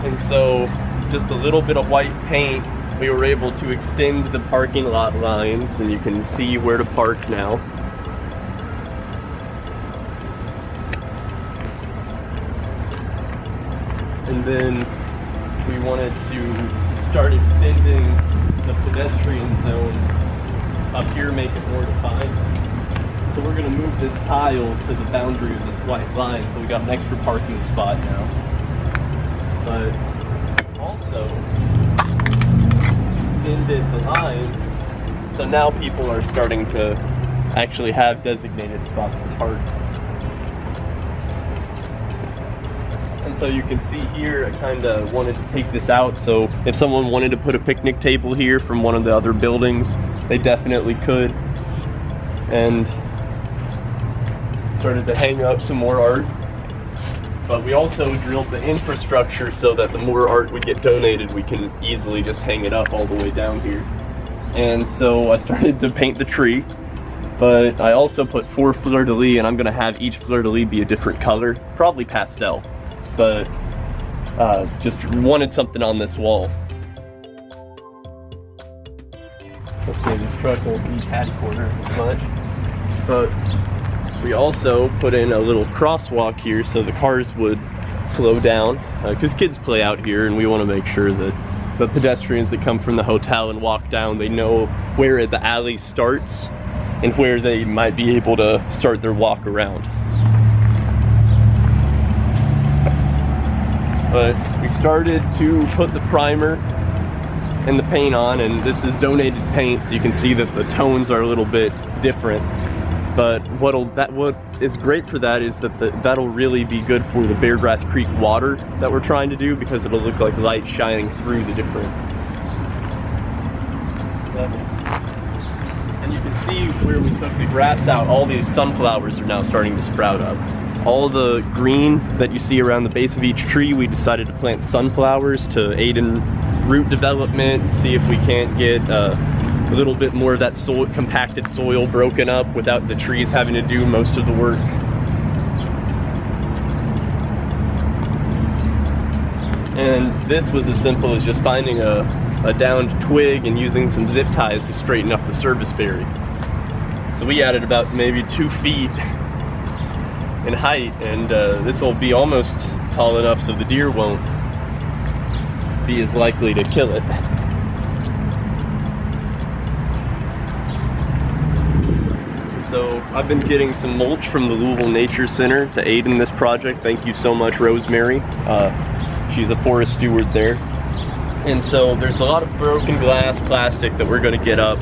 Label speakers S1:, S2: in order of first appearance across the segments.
S1: And so just a little bit of white paint, we were able to extend the parking lot lines, and you can see where to park now. And then we wanted to start extending the pedestrian zone up here, make it more defined. So we're going to move this tile to the boundary of this white line, so we got an extra parking spot now. But also extended the lines, so now people are starting to actually have designated spots to park. And so you can see here, I kind of wanted to take this out, so if someone wanted to put a picnic table here from one of the other buildings, they definitely could. And started to hang up some more art. But we also drilled the infrastructure so that the more art would get donated, we can easily just hang it up all the way down here. And so I started to paint the tree, but I also put 4 fleur-de-lis, and I'm gonna have each fleur-de-lis be a different color, probably pastel. But just wanted something on this wall. Hopefully this truck won't be catty corner as much. But we also put in a little crosswalk here so the cars would slow down, because kids play out here, and we want to make sure that the pedestrians that come from the hotel and walk down, they know where the alley starts and where they might be able to start their walk around. But we started to put the primer and the paint on, and this is donated paint, so you can see that the tones are a little bit different. But what is great for that is that that'll really be good for the Beargrass Creek water that we're trying to do, because it'll look like light shining through the different levels. And you can see where we took the grass out, all these sunflowers are now starting to sprout up. All the green that you see around the base of each tree, we decided to plant sunflowers to aid in root development, see if we can't get a little bit more of that compacted soil broken up without the trees having to do most of the work. And this was as simple as just finding a downed twig and using some zip ties to straighten up the service berry. So we added about maybe 2 feet in height, and this will be almost tall enough so the deer won't be as likely to kill it. So I've been getting some mulch from the Louisville Nature Center to aid in this project. Thank you so much, Rosemary. She's a forest steward there. And so there's a lot of broken glass, plastic that we're going to get up,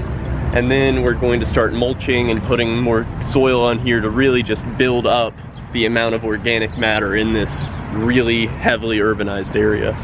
S1: and then we're going to start mulching and putting more soil on here to really just build up the amount of organic matter in this really heavily urbanized area.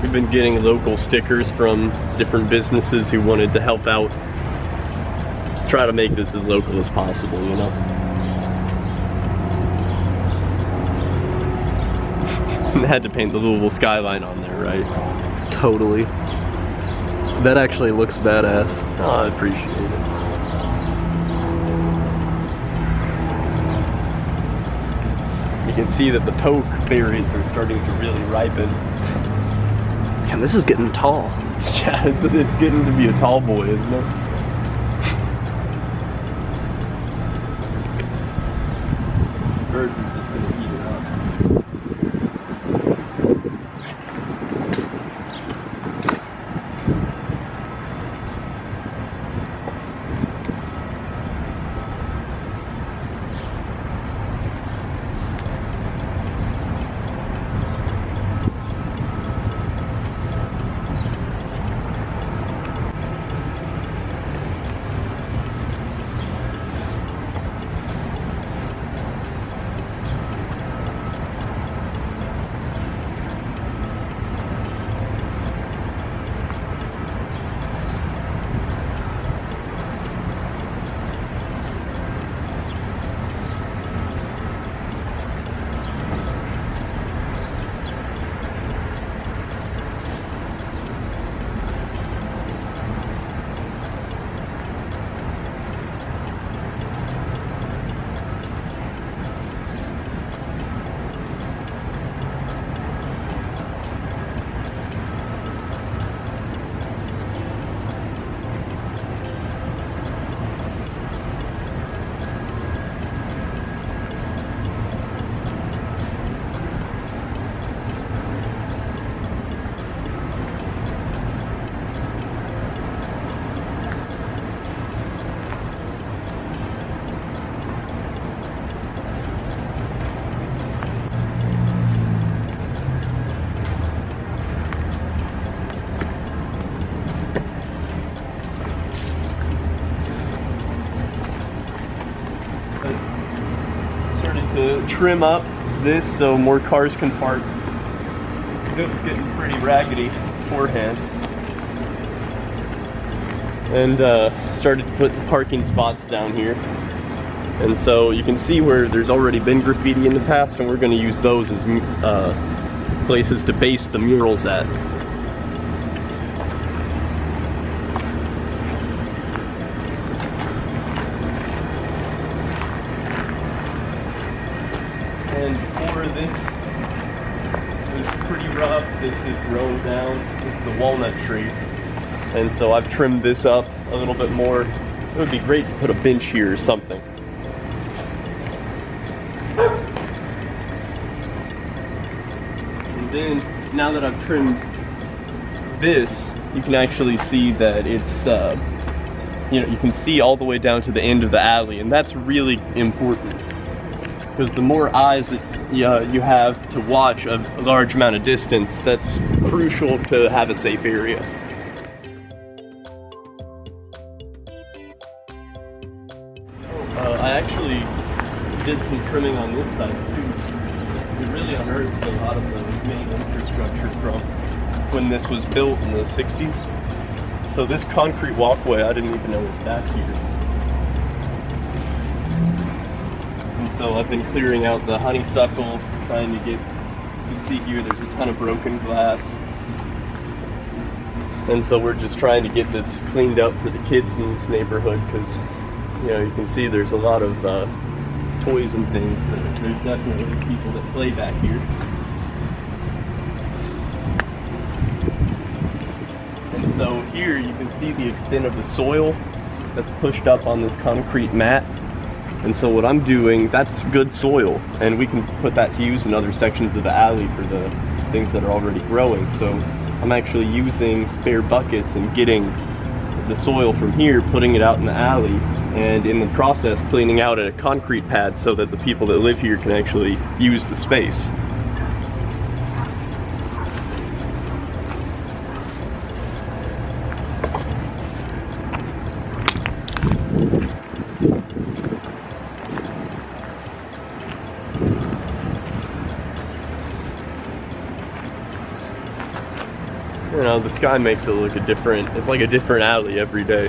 S1: We've been getting local stickers from different businesses who wanted to help out. Just try to make this as local as possible, you know? And had to paint the Louisville skyline on there, right?
S2: Totally. That actually looks badass.
S1: Oh, I appreciate it. You can see that the poke berries are starting to really ripen.
S2: Man, this is getting tall.
S1: Yeah, it's getting to be a tall boy, isn't it? Birds are just gonna eat it up. to trim up this so more cars can park. It was getting pretty raggedy beforehand. And started to put parking spots down here. And so you can see where there's already been graffiti in the past, and we're going to use those as places to base the murals at. And before this was pretty rough. This is grown down. This is a walnut tree. And so I've trimmed this up a little bit more. It would be great to put a bench here or something. And then, now that I've trimmed this, you can actually see that it's, you know, you can see all the way down to the end of the alley, and that's really important. Because the more eyes that you have to watch a large amount of distance, that's crucial to have a safe area. I actually did some trimming on this side too. We really unearthed a lot of the main infrastructure from when this was built in the 60s. So this concrete walkway, I didn't even know was back here. And so I've been clearing out the honeysuckle, trying to get, you can see here there's a ton of broken glass. And so we're just trying to get this cleaned up for the kids in this neighborhood, because you know, you can see there's a lot of toys and things. There's definitely people that play back here. And so here you can see the extent of the soil that's pushed up on this concrete mat. And so what I'm doing, that's good soil, and we can put that to use in other sections of the alley for the things that are already growing. So I'm actually using spare buckets and getting the soil from here, putting it out in the alley, and in the process cleaning out a concrete pad so that the people that live here can actually use the space. You know, the sky makes it look it's like a different alley every day.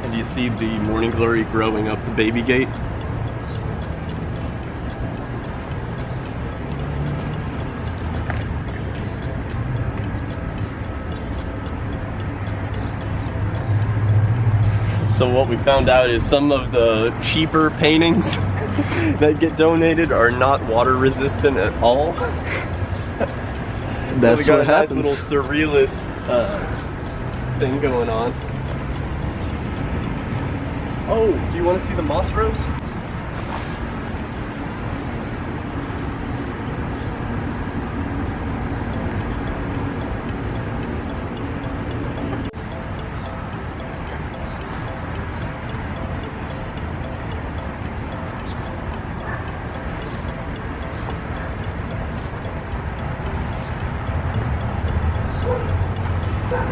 S1: And you see the morning glory growing up the baby gate. So what we found out is some of the cheaper paintings that get donated are not water resistant at all.
S2: That's
S1: so we got
S2: what
S1: a
S2: happens.
S1: nice little surrealist thing going on. Oh, do you want to see the moss rose?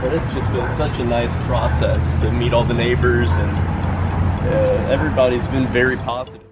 S1: But it's just been such a nice process to meet all the neighbors, and everybody's been very positive.